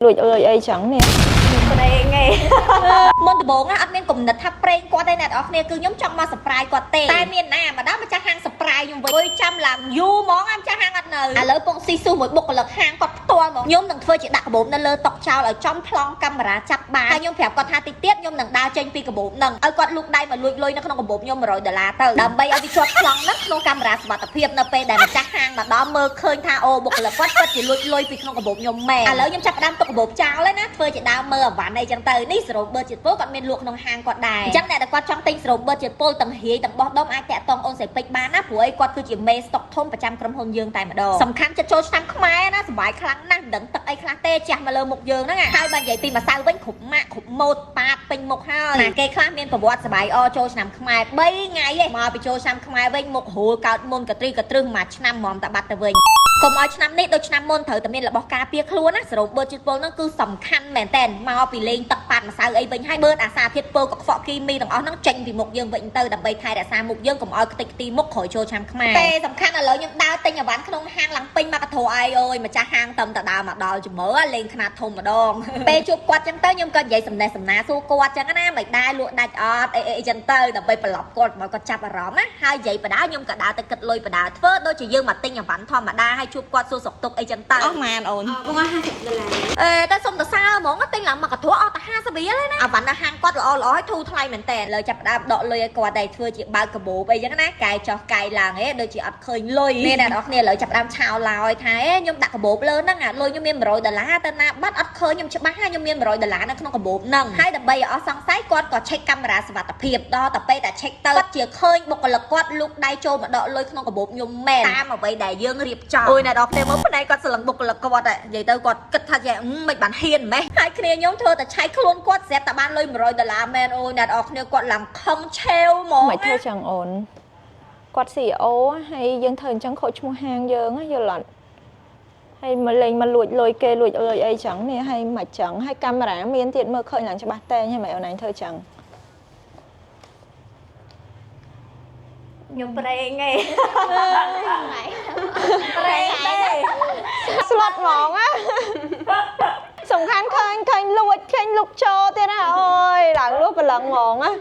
លួចអើយអីចឹងនេះប្រេងឯងមុនដំបូងអត់មានគំនិតថាប្រេងគាត់ទេអ្នកនរគ្នាគឺខ្ញុំចង់មកសប្រายគាត់ទេតែមានណាម្ដងម្ចាស់ហាងសប្រายខ្ញុំវិញចាំឡើងយូរហ្មងម្ចាស់ហាងអត់នៅឥឡូវពងស៊ីស៊ូមួយបុគ្គលិកហាងគាត់ផ្ទាល់ហ្មងខ្ញុំនឹងធ្វើជាដាក់កាបូបនៅលើតុចោលឲ្យចំប្លង់កាមេរ៉ាចាប់បានហើយខ្ញុំប្រាប់គាត់ថាតិចទៀតខ្ញុំនឹងដើរចេញពីកាបូបហ្នឹងឲ្យគាត់លូកដៃមកលួចលុយនៅក្នុងកាបូបខ្ញុំ$100ទៅដើម្បីឲ្យវាជាប់ប្លង់ហ្នឹងក្នុងកាមេរ៉ាសុវត្ថិភាពនៅពេលដែលម្ចាស់ហាងមកដល់មើលឃើញថាអូបុគ្គលិកគាត់ពិតជាលួចលុយពីក្នុងកាបូបខ្ញុំមែនឥឡូវខ្ញុំចាប់ផ្ដើមទុកកាបូបចោលហើយណាធ្វើជាដើមមើលអវ៉ាន់អីចឹងទៅនេះសរោបឺជាតិពុលគាត់មានលក់ក្នុងហាងគាត់ដែរអញ្ចឹងអ្នកដែលគាត់ចង់ទិញសរោបឺជាតិពុលទាំងរាយទាំងបោះដុំអាចតាក់ទងអូនស្រីពេជ្របានណាព្រោះអីគាត់គឺជាមេស្តុកធំប្រចាំក្រុមហ៊ុនយើងតែម្ដងសំខាន់ចិត្តចូលឆ្នាំខ្មែរណាសុបាយខ្លាំងណាស់មិនដឹងទឹកអីខ្លះទេចាស់មកលើមុខយើងហ្នឹងហើយបើនិយាយពីម្សៅវិញគ្រប់ម៉ាក់គ្រប់ម៉ូតប៉ាតពេញមុខហើយណាគេខ្លះមានប្រវត្តិសុបាយអចូលឆ្នាំខ្មែរ3ថ្ងៃឯងមកពីចូលឆ្នាំខ្មែរវិញមុខហូរកើតមុនកត្រឹសមួយឆ្នាំហ្មងតែបាត់ទៅវិញកុំឲ្យឆ្នាំនេះដូចឆ្នាំមុនត្រូវតែមានរបស់ការពារខ្លួនណាសរោបឺជាតិពុលហ្នឹងគឺសំខាន់មែនតើមកពីលេងទឹកប៉ាតម្សៅអីវិញហើយបឺនអាសាធាតុពុលកខ្វក់គីមីទាំងអស់ហ្នឹងចេញពីមុខយើងវិញទៅដើម្បីថែរក្សាមុខយើងកុំឲ្យខ្ទេចខ្ទីមុខក្រោយចូលឆ្នាំខ្មែរតែសំខាន់ឥឡូវខ្ញុំដើរទិញអវ៉ាន់ក្នុងហាងឡើងពេញមកកធរអីអើយម្ចាស់ហាងតំតដើរមកដល់ជំរឿលេងខ្នាតធំម្ដងពេលជួបគាត់ចឹងទៅខ្ញុំក៏និយាយសំណេះសំណាលសួរគាត់ចឹងណាមិនដែរលក់ដាច់អត់អីចឹងទៅដើម្បីប្រឡប់គាត់មកគាត់ចាប់អារម្មណ៍ណាហើយនិយាយបដាខ្ញុំក៏ដើរទៅគិតលុយបដាធ្វើដូចជាយើងមកទិញអវ៉ាន់ធម្មតាហើយជួបគាត់សួរសុខទុក្ខអីចឹងទៅអស់ម៉ានអូនបង$50តែសុំតសើហ្មងទិញឡើងមកកធរអស់តែ50រៀលឯណាអវ៉ាន់នៅហាងគាត់ល្អឲ្យធូរថ្លៃមែនតើលើចាប់ផ្ដើមដកលុយឲ្យគាត់តែធ្វើជាបើកកាបូបអីចឹងណាកែចោះកែឡើងដូចជាអត់ឃើញលុយនេះអ្នកនរគ្នាឥឡូវចាប់ផ្ដើមឆោឡោយថាខ្ញុំដាក់កាបូបលើហ្នឹងលុយខ្ញុំមាន$100ទៅណាបាត់អត់ឃើញខ្ញុំច្បាស់ថាខ្ញុំមាន$100នៅក្នុងកាបូបហ្នឹងហើយដើម្បីឲ្យអស់សង្ស័យគាត់ក៏ឆែកកាមេរ៉ាសុវត្ថិភាពដល់តែពេលតែឆែកទៅគាត់ជាឃើញបុគ្គលិកគាត់លូកដៃចូលមកដកលុយក្នុងកាបូបខ្ញុំមែនតាមអ្វីដែលយើងរៀបចំអូយអ្នកនរគ្នាមើលផ្នែកគាត់ស្រឡឹងបុគ្គលិកគាត់និយាយទៅគាត់គិតថាយ៉ាងមិនបានហ៊ានម៉េះហើយគ្នាខ្ញុំធ្វើតែឆែកខ្លួនគាត់ស្រាប់តែបានលុយ$100មែនអូយអ្នកនរគ្នាគាត់ឡើងខឹងឆេវហ្មងមិនធ្វើចឹងអូនគាត់ CEO ហើយយើងធ្វើអញ្ចឹងខូចឈ្មោះហាងយើងយល់អត់ហើយមកលេងមកលួចលុយគេលួចអើយអីចឹងនេះហើយមិនចឹងហើយកាមេរ៉ាមានទៀតមើលឃើញឡើងច្បាស់តែហើយមិនអូនឯងធ្វើចឹងខ្ញុំប្រេងឯងប្រេងទេស្លុតហ្មងណាសំខាន់ឃើញលួចឃើញលុកចោទៀតណាអូយឡើងលួចប្រឡឹងហ្មងណា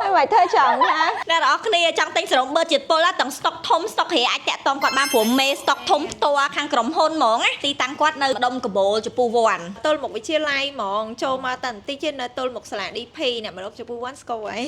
ហើយមិនធ្វើចឹងណាអ្នកនរគ្នាចង់ទិញសរោបឺជាតិពុលទាំងស្តុកធំស្តុករាអាចតាក់ទងគាត់បានព្រោះមេស្តុកធំផ្ទាល់ខាងក្រុមហ៊ុនហ្មងណាទីតាំងគាត់នៅម្ដុំកបូលចំពោះវ័នទល់មុខវិទ្យាល័យហ្មងចូលមកតែបន្តិចទេនៅទល់មុខសាលា DP អ្នកម្ដុំចំពោះវ័នស្គាល់ហើយ